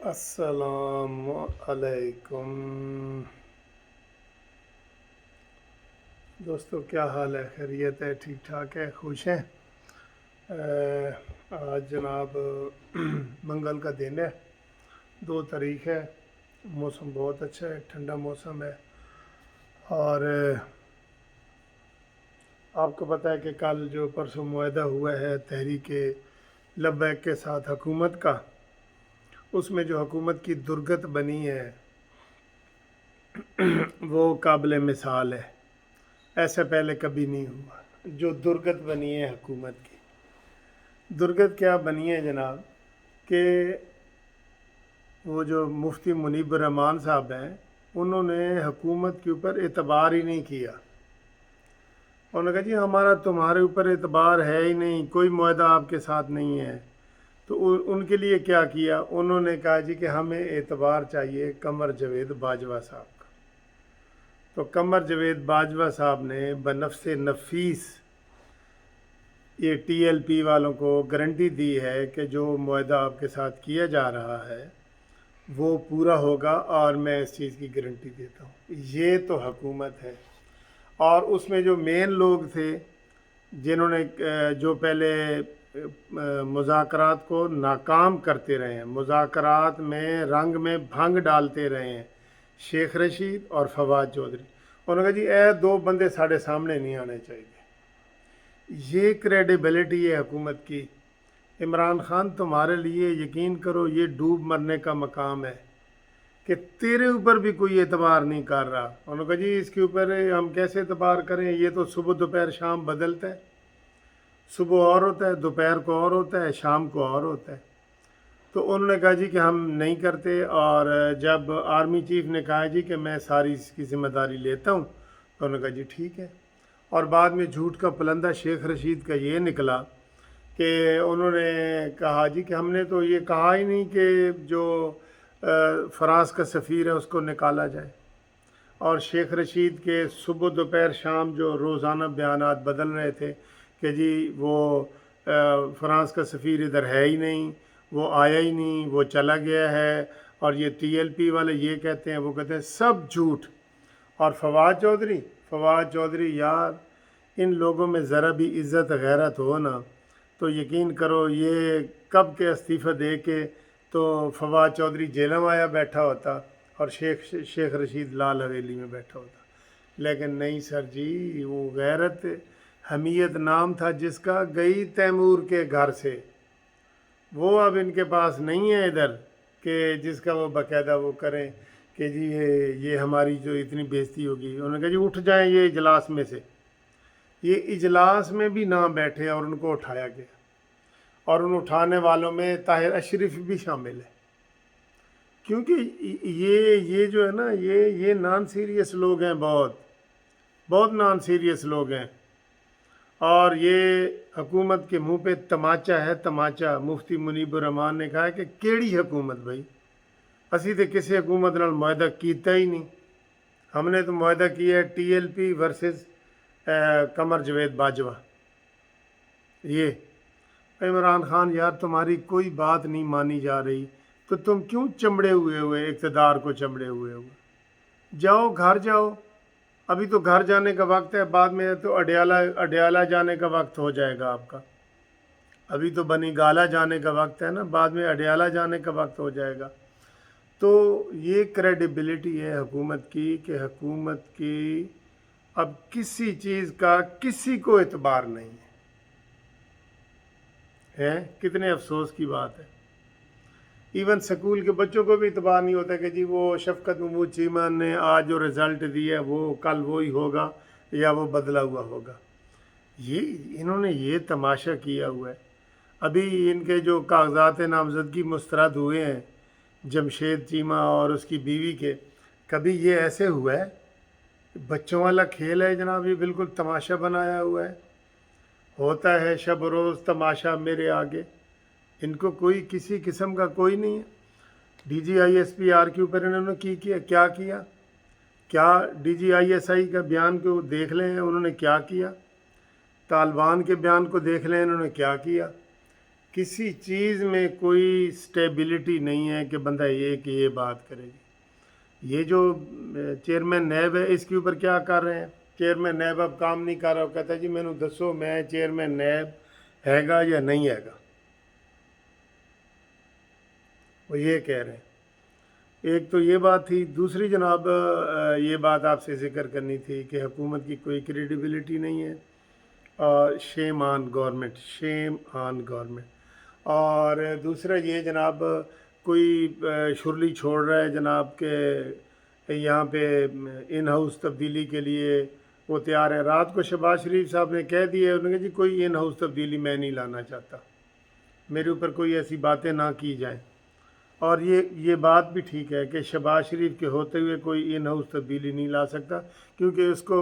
السلام علیکم دوستو، کیا حال ہے؟ خیریت ہے؟ ٹھیک ٹھاک ہے؟ خوش ہیں؟ آج جناب منگل کا دن ہے، 2 تاریخ ہے۔ موسم بہت اچھا ہے، ٹھنڈا موسم ہے۔ اور آپ کو پتہ ہے کہ کل جو پرسوں معاہدہ ہوا ہے تحریک لبیک کے ساتھ حکومت کا، اس میں جو حکومت کی درگت بنی ہے وہ قابل مثال ہے۔ ایسا پہلے کبھی نہیں ہوا جو درگت بنی ہے حکومت کی۔ درگت کیا بنی ہے جناب؟ کہ وہ جو مفتی منیب الرحمان صاحب ہیں، انہوں نے حکومت کے اوپر اعتبار ہی نہیں کیا۔ انہوں نے کہا جی ہمارا تمہارے اوپر اعتبار ہے ہی نہیں، کوئی معاہدہ آپ کے ساتھ نہیں ہے۔ تو ان کے لیے کیا کیا؟ انہوں نے کہا جی کہ ہمیں اعتبار چاہیے قمر جاوید باجوہ صاحب کا۔ تو قمر جاوید باجوہ صاحب نے بنفس نفیس یہ ٹی ایل پی والوں کو گارنٹی دی ہے کہ جو معاہدہ آپ کے ساتھ کیا جا رہا ہے وہ پورا ہوگا، اور میں اس چیز کی گارنٹی دیتا ہوں۔ یہ تو حکومت ہے۔ اور اس میں جو مین لوگ تھے جنہوں نے جو پہلے مذاکرات کو ناکام کرتے رہے ہیں، مذاکرات میں رنگ میں بھنگ ڈالتے رہے ہیں، شیخ رشید اور فواد چودھری، انہوں نے کہا جی اے 2 بندے ساڑھے سامنے نہیں آنے چاہیے۔ یہ کریڈیبلٹی ہے حکومت کی۔ عمران خان تمہارے لیے یقین کرو یہ ڈوب مرنے کا مقام ہے کہ تیرے اوپر بھی کوئی اعتبار نہیں کر رہا۔ انہوں نے کہا جی اس کے اوپر ہم کیسے اعتبار کریں، یہ تو صبح دوپہر شام بدلتا ہے، صبح اور ہوتا ہے، دوپہر کو اور ہوتا ہے، شام کو اور ہوتا ہے۔ تو انہوں نے کہا جی کہ ہم نہیں کرتے۔ اور جب آرمی چیف نے کہا جی کہ میں ساری اس کی ذمہ داری لیتا ہوں، تو انہوں نے کہا جی ٹھیک ہے۔ اور بعد میں جھوٹ کا پلندہ شیخ رشید کا یہ نکلا کہ انہوں نے کہا جی کہ ہم نے تو یہ کہا ہی نہیں کہ جو فرانس کا سفیر ہے اس کو نکالا جائے۔ اور شیخ رشید کے صبح دوپہر شام جو روزانہ بیانات بدل رہے تھے کہ جی وہ فرانس کا سفیر ادھر ہے ہی نہیں، وہ آیا ہی نہیں، وہ چلا گیا ہے، اور یہ ٹی ایل پی والے یہ کہتے ہیں وہ کہتے ہیں، سب جھوٹ۔ اور فواد چودھری یار، ان لوگوں میں ذرا بھی عزت غیرت ہو نا تو یقین کرو یہ کب کے استعفیٰ دے کے تو فواد چودھری جیلوں میں آیا بیٹھا ہوتا، اور شیخ رشید لال حویلی میں بیٹھا ہوتا۔ لیکن نہیں سر جی، وہ غیرت حمیت نام تھا جس کا، گئی تیمور کے گھر سے، وہ اب ان کے پاس نہیں ہے ادھر کہ جس کا وہ باقاعدہ وہ کریں کہ جی یہ ہماری جو اتنی بےزتی ہوگی۔ انہوں نے کہا جی اٹھ جائیں یہ اجلاس میں سے۔ یہ اجلاس میں بھی نہ بیٹھے اور ان کو اٹھایا گیا، اور ان اٹھانے والوں میں طاہر اشرف بھی شامل ہے، کیونکہ یہ جو ہے نا یہ نان سیریس لوگ ہیں، بہت نان سیریس لوگ ہیں۔ اور یہ حکومت کے منہ پہ تماچا ہے، تماچا۔ مفتی منیب الرحمان نے کہا ہے کہ کیڑی حکومت بھائی، اسی تو کسی حکومت نال معاہدہ کیتا ہی نہیں۔ ہم نے تو معاہدہ کیا ہے T L P versus Qamar Javed Bajwa. یہ عمران خان یار، تمہاری کوئی بات نہیں مانی جا رہی تو تم کیوں چمڑے ہوئے اقتدار کو چمڑے ہوئے جاؤ گھر جاؤ۔ ابھی تو گھر جانے کا وقت ہے، بعد میں تو اڈیالہ جانے کا وقت ہو جائے گا آپ کا۔ ابھی تو بنی گالہ جانے کا وقت ہے نا، بعد میں اڈیالہ جانے کا وقت ہو جائے گا۔ تو یہ کریڈیبلٹی ہے حکومت کی کہ حکومت کی اب کسی چیز کا کسی کو اعتبار نہیں ہے۔ کتنے افسوس کی بات ہے۔ ایون سکول کے بچوں کو بھی اعتبار نہیں ہوتا کہ جی وہ شفقت محمود چیمہ نے آج جو رزلٹ دیا ہے وہ کل وہی ہوگا یا وہ بدلا ہوا ہوگا۔ یہ انہوں نے یہ تماشا کیا ہوا ہے۔ ابھی ان کے جو کاغذات نامزدگی مسترد ہوئے ہیں جمشید چیمہ اور اس کی بیوی کے، کبھی یہ ایسے ہوا ہے؟ بچوں والا کھیل ہے جناب، یہ بالکل تماشا بنایا ہوا ہے۔ ہوتا ہے شب و روز تماشا میرے آگے، ان کو کوئی کسی قسم کا کوئی نہیں ہے۔ D G I S P R کے اوپر انہوں نے کیا D G I S I کا بیان کو دیکھ لیں انہوں نے کیا کیا، طالبان کے بیان کو دیکھ لیں انہوں نے کیا کیا، किसी चीज़ में कोई स्टेबिलिटी नहीं है कि बंदा ये बात करे। ये जो चेयरमैन नैब है इसके ऊपर क्या कर रहे हैं? चेयरमैन नैब अब काम नहीं कर रहा, वो कहता है जी मैनू दसो मैं चेयरमैन नैब हैगा या नहीं हैगा, वो ये कह रहे हैं। एक तो ये बात थी। दूसरी जनाब ये बात आपसे ज़िक्र करनी थी कि हुकूमत की कोई क्रेडिबिलिटी नहीं है और shame on government, shame on government. और दूसरा ये जनाब कोई शुरली छोड़ रहा है जनाब के यहाँ पे इन हाउस तब्दीली के लिए वो तैयार है। रात को शहबाज शरीफ साहब ने कह दिया, उन्होंने कहा जी कोई इन हाउस तब्दीली मैं नहीं लाना चाहता, मेरे ऊपर कोई ऐसी बातें ना की जाएं। और ये बात भी ठीक है कि शहबाज शरीफ के होते हुए कोई इन हाउस तब्दीली नहीं ला सकता, क्योंकि उसको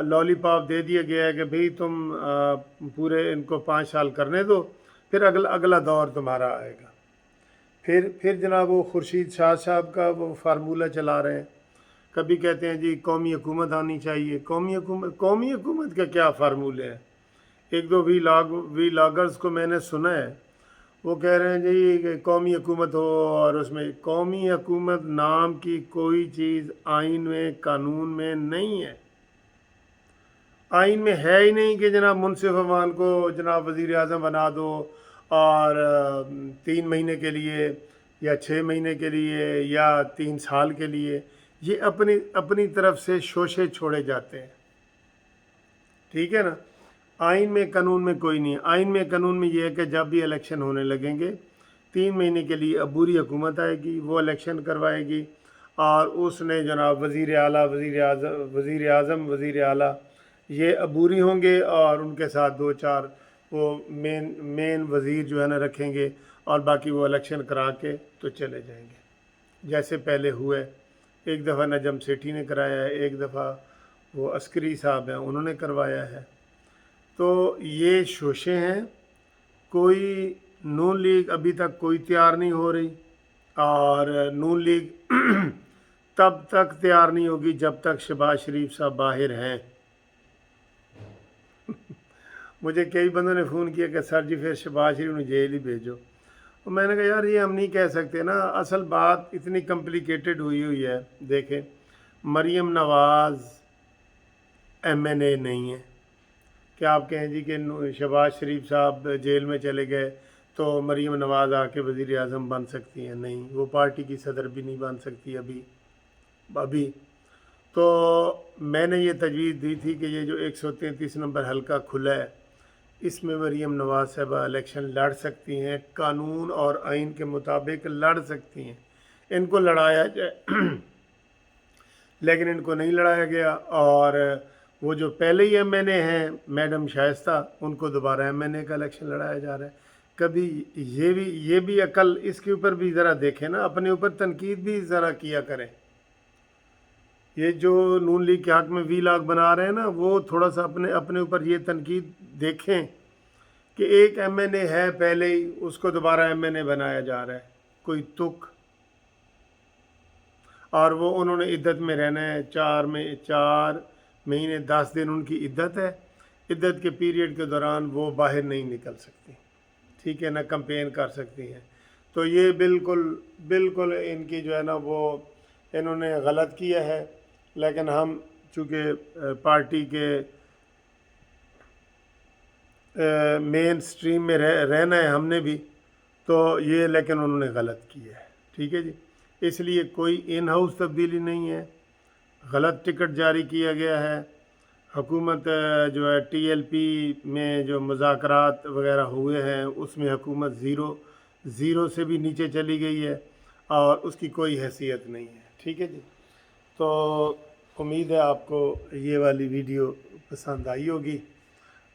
लॉलीपॉप दे दिया गया है कि भाई तुम पूरे इनको 5 साल करने दो, फिर अगला दौर तुम्हारा आएगा। फिर जनाब वो खुर्शीद शाह साहब का वो फार्मूला चला रहे हैं। कभी कहते हैं जी कौमी हुकूमत आनी चाहिए। कौमी हुकूमत का क्या फार्मूले हैं? एक दो वीलॉगर्स को मैंने सुना है, वो कह रहे हैं जी कि कौमी हुकूमत हो, और उसमें कौमी हुकूमत नाम की कोई चीज़ आइन में, कानून में नहीं है। आइन में है ही नहीं कि जनाब मुनसिफ अमान को जनाब वज़ीर आज़म बना दो और 3 महीने के लिए या 6 महीने के लिए या 3 साल के लिए। ये अपनी तरफ से शोशे छोड़े जाते हैं, ठीक है ना। आइन में, कानून में कोई नहीं है। आइन में, कानून में ये है कि जब भी इलेक्शन होने लगेंगे 3 महीने के लिए अबूरी हुकूमत आएगी, वो इलेक्शन करवाएगी और उसने जनाब वज़ीर आला, वज़ीर आज़म, वज़ीर आला ये अबूरी होंगे और उनके साथ 2-4 वो मेन वज़ीर जो है ना रखेंगे और बाकी वो इलेक्शन करा के तो चले जाएंगे। जैसे पहले हुए, एक दफ़ा नजम सेठी ने कराया है, एक दफ़ा वो अस्करी साहब हैं उन्होंने करवाया है। तो ये शोशे हैं। कोई नून लीग अभी तक कोई तैयार नहीं हो रही, और नून लीग तब तक तैयार नहीं होगी जब तक शहबाज शरीफ साहब बाहर हैं। मुझे कई बंदों ने फ़ोन किया कि सर जी फिर शहबाज शरीफ ने जेल ही भेजो। और मैंने कहा यार ये हम नहीं कह सकते ना, असल बात इतनी कम्प्लिकेटेड हुई है। देखें, मरीम नवाज़ MNA नहीं है कि आप कहें जी कि शहबाज शरीफ साहब जेल में चले गए तो मरीम नवाज़ आके वज़ीर आज़म बन सकती हैं। नहीं, वो पार्टी की सदर भी नहीं बन सकती अभी। तो मैंने ये तजवीज़ दी थी कि ये जो 133 नंबर हल्का खुला है, इसमें मरीम नवाज़ साहबा इलेक्शन लड़ सकती हैं, कानून और आइन के मुताबिक लड़ सकती हैं। इनको लड़ाया जाए लेकिन इनको नहीं लड़ाया गया। और वो जो पहले ही MNA हैं मैडम शाइस्ता, उनको दोबारा MNA का इलेक्शन लड़ाया जा रहा है। कभी ये भी अकल, इसके ऊपर भी ज़रा देखें ना, अपने ऊपर तनकीद भी ज़रा किया करें। ये जो नून लीग के हक़ में वीलॉग बना रहे हैं ना, वो थोड़ा सा अपने ऊपर ये तनकीद देखें कि एक MNA है पहले ही, उसको दोबारा MNA बनाया जा रहा है, कोई तुक। और वो उन्होंने इद्दत में रहना है, 4 महीने 10 दिन उनकी इद्दत है। इद्दत के पीरियड के दौरान वो बाहर नहीं निकल सकती, ठीक है ना, कैंपेन कर सकती हैं। तो ये बिल्कुल इनकी जो है ना वो इन्होंने गलत किया है। लेकिन हम चूँकि पार्टी के मेन स्ट्रीम में रहना है हमने भी, तो ये लेकिन उन्होंने गलत किया है, ठीक है जी। इसलिए कोई इन हाउस तब्दीली नहीं है, गलत टिकट जारी किया गया है। हुकूमत जो है TLP में जो मुज़ाकरात वगैरह हुए हैं उसमें हुकूमत ज़ीरो से भी नीचे चली गई है और उसकी कोई हैसियत नहीं है, ठीक है जी। तो उम्मीद है आपको ये वाली वीडियो पसंद आई होगी,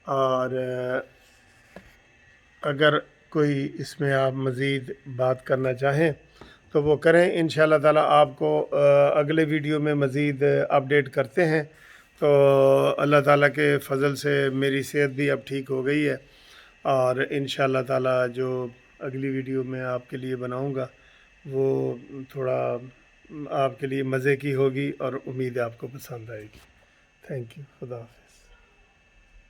और अगर कोई इसमें आप मज़ीद बात करना चाहें तो वो करें। इंशाअल्लाह ताला आपको अगले वीडियो में मज़ीद अपडेट करते हैं। तो अल्लाह ताला के फ़ज़ल से मेरी सेहत भी अब ठीक हो गई है, और इंशाअल्लाह ताला जो अगली वीडियो मैं आपके लिए बनाऊंगा वो थोड़ा आपके लिए मज़े की होगी, और उम्मीद है आपको पसंद आएगी। थैंक यू, खुदा हाफ़िज़।